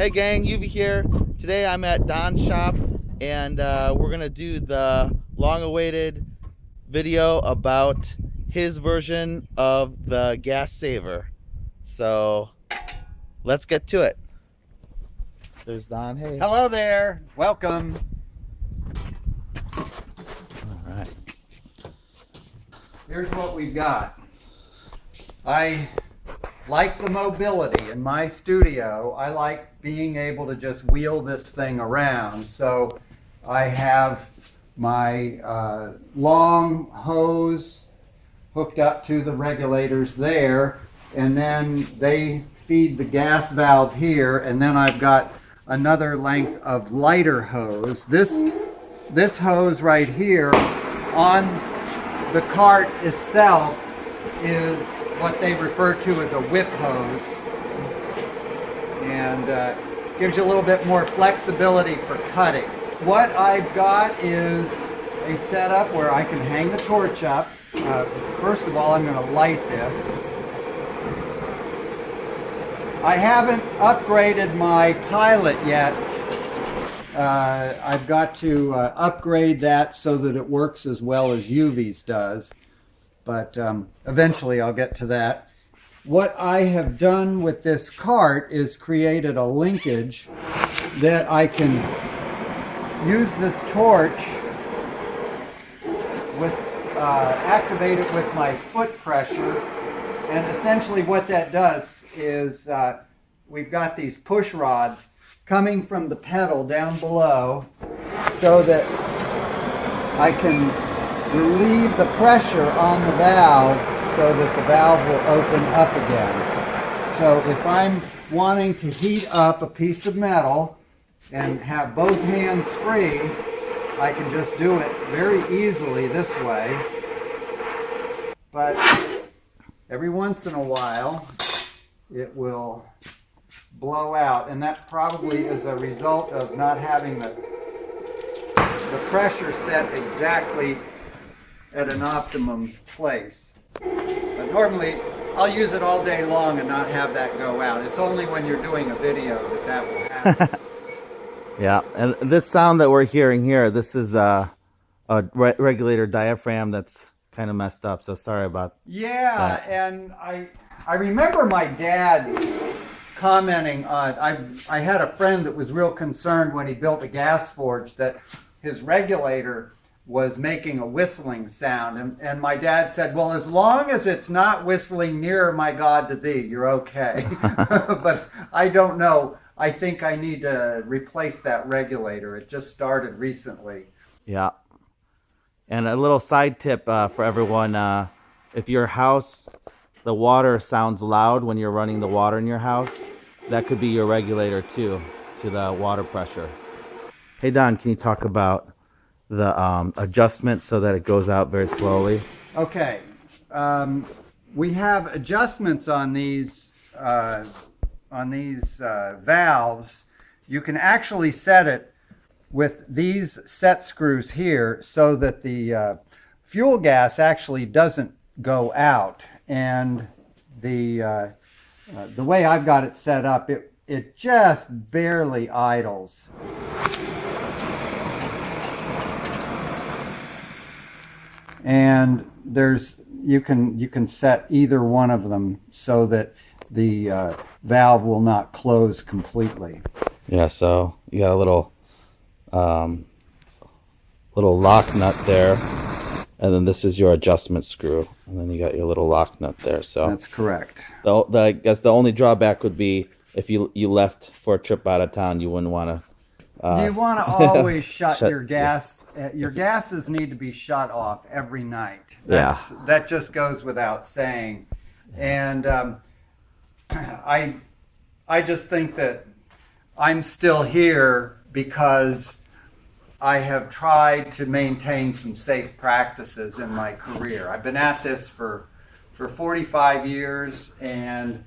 Hey gang, Yuvi here. Today I'm at Don's shop and we're gonna do the long-awaited video about his version of the gas saver. So let's get to it. There's Don. Hey. Hello there. Welcome. All right. Here's what we've got. I like the mobility in my studio. I like being able to just wheel this thing around. So I have my long hose hooked up to the regulators there, and then they feed the gas valve here, and then I've got another length of lighter hose. This hose right here on the cart itself is what they refer to as a whip hose, and gives you a little bit more flexibility for cutting. What I've got is a setup where I can hang the torch up. First of all, I'm going to light this. I haven't upgraded my Pilot yet. I've got to upgrade that so that it works as well as UV's does. But eventually I'll get to that. What I have done with this cart is created a linkage that I can use this torch with, activate it with my foot pressure. And essentially what that does is we've got these push rods coming from the pedal down below so that I can relieve the pressure on the valve so that the valve will open up again. So if I'm wanting to heat up a piece of metal and have both hands free, I can just do it very easily this way. But every once in a while it will blow out, and that probably is a result of not having the pressure set exactly at an optimum place. But normally I'll use it all day long and not have that go out. It's only when you're doing a video that will happen. Yeah, and this sound that we're hearing here, this is a regulator diaphragm that's kind of messed up, so sorry about that. And I remember my dad commenting on, I had a friend that was real concerned when he built a gas forge that his regulator was making a whistling sound, and my dad said, well, as long as it's not whistling nearer my God to thee, you're okay. But I don't know. I think I need to replace that regulator. It just started recently. Yeah. And a little side tip for everyone, if your house, the water sounds loud when you're running the water in your house, that could be your regulator too, to the water pressure. Hey Don, can you talk about the adjustment so that it goes out very slowly? Okay. We have adjustments on these valves. You can actually set it with these set screws here so that the fuel gas actually doesn't go out. And the way I've got it set up, it just barely idles. And you can set either one of them so that the valve will not close completely. Yeah, so you got a little lock nut there, and then this is your adjustment screw, and then you got your little lock nut there. So that's correct. I guess the only drawback would be if you left for a trip out of town, you wouldn't want to. You want to always shut your gas. Your gases need to be shut off every night. That just goes without saying. And I just think that I'm still here because I have tried to maintain some safe practices in my career. I've been at this for 45 years, and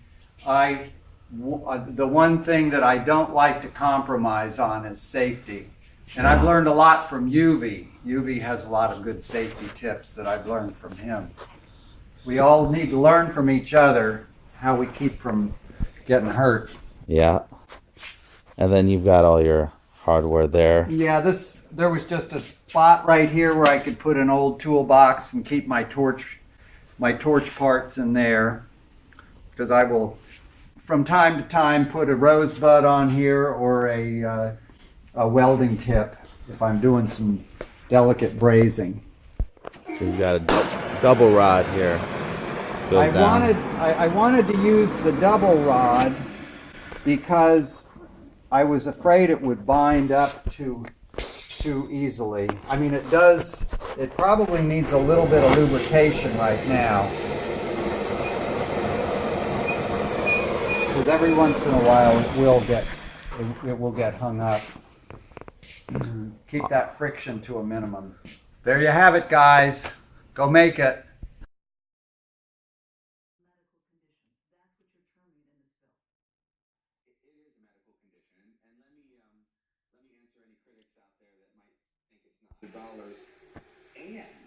the one thing that I don't like to compromise on is safety. And I've learned a lot from UV. UV has a lot of good safety tips that I've learned from him. We all need to learn from each other how we keep from getting hurt. Yeah. And then you've got all your hardware there. Yeah, there was just a spot right here where I could put an old toolbox and keep my torch parts in there, because I will from time to time put a rosebud on here or a welding tip if I'm doing some delicate brazing. So you've got a double rod here. Goes down. I wanted to use the double rod because I was afraid it would bind up too easily. I mean, it does. It probably needs a little bit of lubrication right now, because every once in a while it will get hung up. Keep that friction to a minimum. There you have it, guys. Go make it. It is a medical condition, and let me answer any critics out there that might think it's not $100. And